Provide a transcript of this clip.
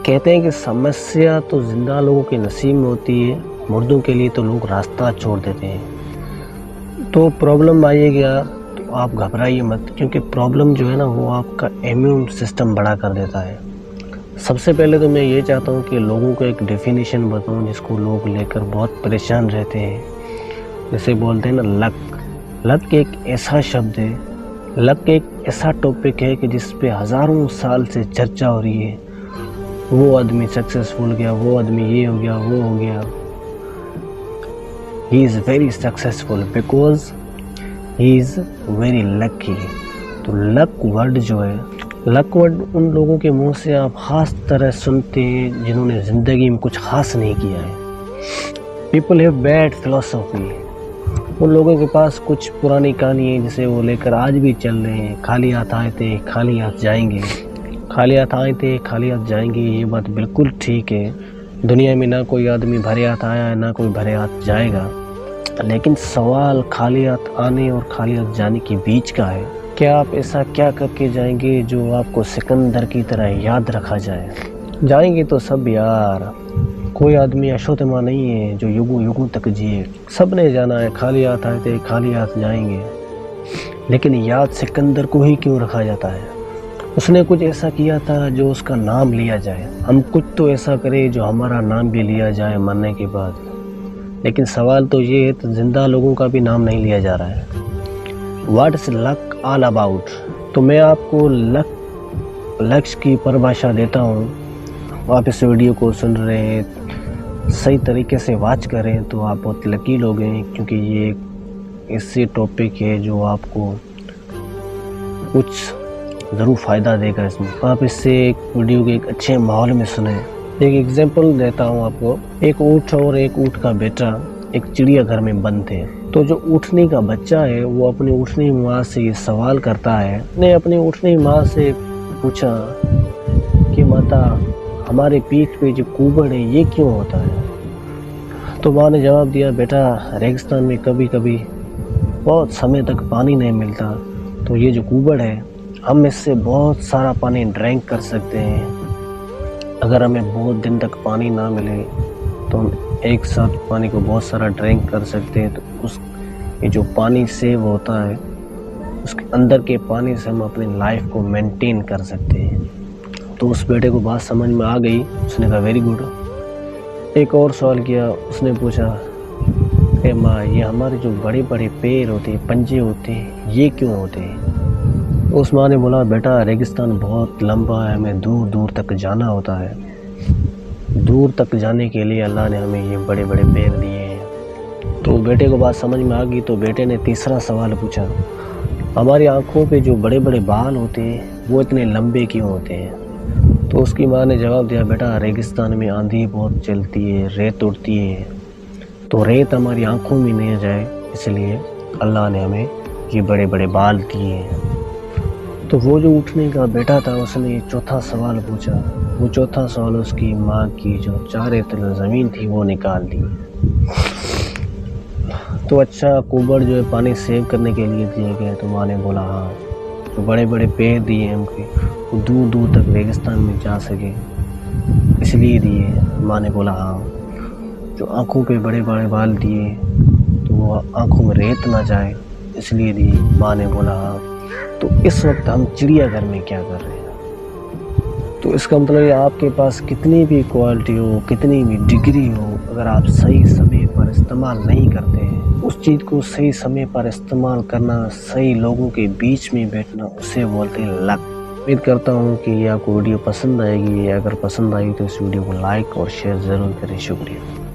कहते हैं कि समस्या तो जिंदा लोगों के नसीब में होती है, मुर्दों के लिए तो लोग रास्ता छोड़ देते हैं। तो प्रॉब्लम आइएगा तो आप घबराइए मत, क्योंकि प्रॉब्लम जो है ना वो आपका इम्यून सिस्टम बड़ा कर देता है। सबसे पहले तो मैं ये चाहता हूँ कि लोगों को एक डेफिनेशन बताऊँ जिसको लोग लेकर बहुत परेशान रहते हैं। जैसे बोलते हैं ना लक एक ऐसा शब्द है, लक एक ऐसा टॉपिक है कि जिस पे हज़ारों साल से चर्चा हो रही है। वो आदमी सक्सेसफुल गया, वो आदमी ये हो गया, वो हो गया। He is very successful because he is very lucky. तो लक वर्ड जो है, लक वर्ड उन लोगों के मुंह से आप ख़ास तरह सुनते हैं जिन्होंने ज़िंदगी में कुछ ख़ास नहीं किया है। People have bad philosophy. उन लोगों के पास कुछ पुरानी कहानी है जिसे वो लेकर आज भी चल रहे हैं। खाली हाथ आए थे, खाली हाथ जाएंगे। खाली हाथ आए थे, खाली हाथ जाएंगे, ये बात बिल्कुल ठीक है। दुनिया में ना कोई आदमी भरे हाथ आया है, ना कोई भरे हाथ जाएगा। लेकिन सवाल खाली हाथ आने और खाली हाथ जाने के बीच का है। क्या आप ऐसा क्या करके जाएंगे जो आपको सिकंदर की तरह याद रखा जाए? जाएंगे तो सब यार, कोई आदमी अशोतमा नहीं है जो युगों युगों तक जिए। सब ने जाना है, खाली हाथ आए थे, खाली हाथ जाएंगे। लेकिन याद सिकंदर को ही क्यों रखा जाता है? उसने कुछ ऐसा किया था जो उसका नाम लिया जाए। हम कुछ तो ऐसा करें जो हमारा नाम भी लिया जाए मरने के बाद। लेकिन सवाल तो ये है, तो जिंदा लोगों का भी नाम नहीं लिया जा रहा है। What is luck all about? तो मैं आपको लक्ष्य की परिभाषा देता हूँ। आप इस वीडियो को सुन रहे हैं, सही तरीके से वॉच करें तो आप बहुत लकी लोग हैं, क्योंकि ये एक ऐसे टॉपिक है जो आपको कुछ ज़रूर फ़ायदा देगा इसमें। आप इससे एक वीडियो के एक अच्छे माहौल में सुने। एक एग्जांपल देता हूँ आपको। एक ऊँट और एक ऊँट का बेटा एक चिड़ियाघर में बंद थे। तो जो ऊँटनी का बच्चा है वो अपनी ऊँटनी माँ से ये सवाल करता है। ने अपनी ऊँटनी माँ से पूछा कि माता, हमारे पीठ पे जो कुबड़ है ये क्यों होता है? तो माँ ने जवाब दिया, बेटा रेगिस्तान में कभी कभी बहुत समय तक पानी नहीं मिलता, तो ये जो कुबड़ है हम इससे बहुत सारा पानी ड्रिंक कर सकते हैं। अगर हमें बहुत दिन तक पानी ना मिले तो हम एक साथ पानी को बहुत सारा ड्रिंक कर सकते हैं। तो ये जो पानी सेव होता है उसके अंदर के पानी से हम अपनी लाइफ को मेंटेन कर सकते हैं। तो उस बेटे को बात समझ में आ गई। उसने कहा वेरी गुड। एक और सवाल किया। उसने पूछा, ए माँ, ये हमारे जो बड़े बड़े पैर होते हैं, पंजे होते हैं, ये क्यों होते हैं? उस माँ ने बोला, बेटा रेगिस्तान बहुत लंबा है, हमें दूर दूर तक जाना होता है। दूर तक जाने के लिए अल्लाह ने हमें ये बड़े बड़े पैर दिए हैं। तो बेटे को बात समझ में आ गई। तो बेटे ने तीसरा सवाल पूछा, हमारी आँखों पे जो बड़े बड़े बाल होते हैं वो इतने लंबे क्यों होते हैं? तो उसकी माँ ने जवाब दिया, बेटा रेगिस्तान में आंधी बहुत चलती है, रेत उड़ती है, तो रेत हमारी आँखों में नहीं जाए, इसलिए अल्लाह ने हमें ये बड़े बड़े बाल दिए हैं। तो वो जो उठने का बेटा था उसने चौथा सवाल पूछा। वो चौथा सवाल उसकी माँ की जो चारे तले ज़मीन थी वो निकाल दी। तो अच्छा, कुबड़ जो है पानी सेव करने के लिए दिए गए? तो माँ ने बोला हाँ। तो बड़े बड़े पेड़ दिए हमके, वो दूर दूर तक रेगिस्तान में जा सके, इसलिए दिए। माँ ने बोला हाँ। जो आँखों पे बड़े बड़े बाल दिए तो वो आँखों में रेत ना जाए, इसलिए दिए। माँ ने बोला हाँ। तो इस वक्त हम चिड़ियाघर में क्या कर रहे हैं? तो इसका मतलब है आपके पास कितनी भी क्वालिटी हो, कितनी भी डिग्री हो, अगर आप सही समय पर इस्तेमाल नहीं करते हैं, उस चीज़ को सही समय पर इस्तेमाल करना, सही लोगों के बीच में बैठना, उसे बोलते हैं लक। उम्मीद करता हूँ कि ये आपको वीडियो पसंद आएगी। अगर पसंद आई तो इस वीडियो को लाइक और शेयर ज़रूर करें। शुक्रिया।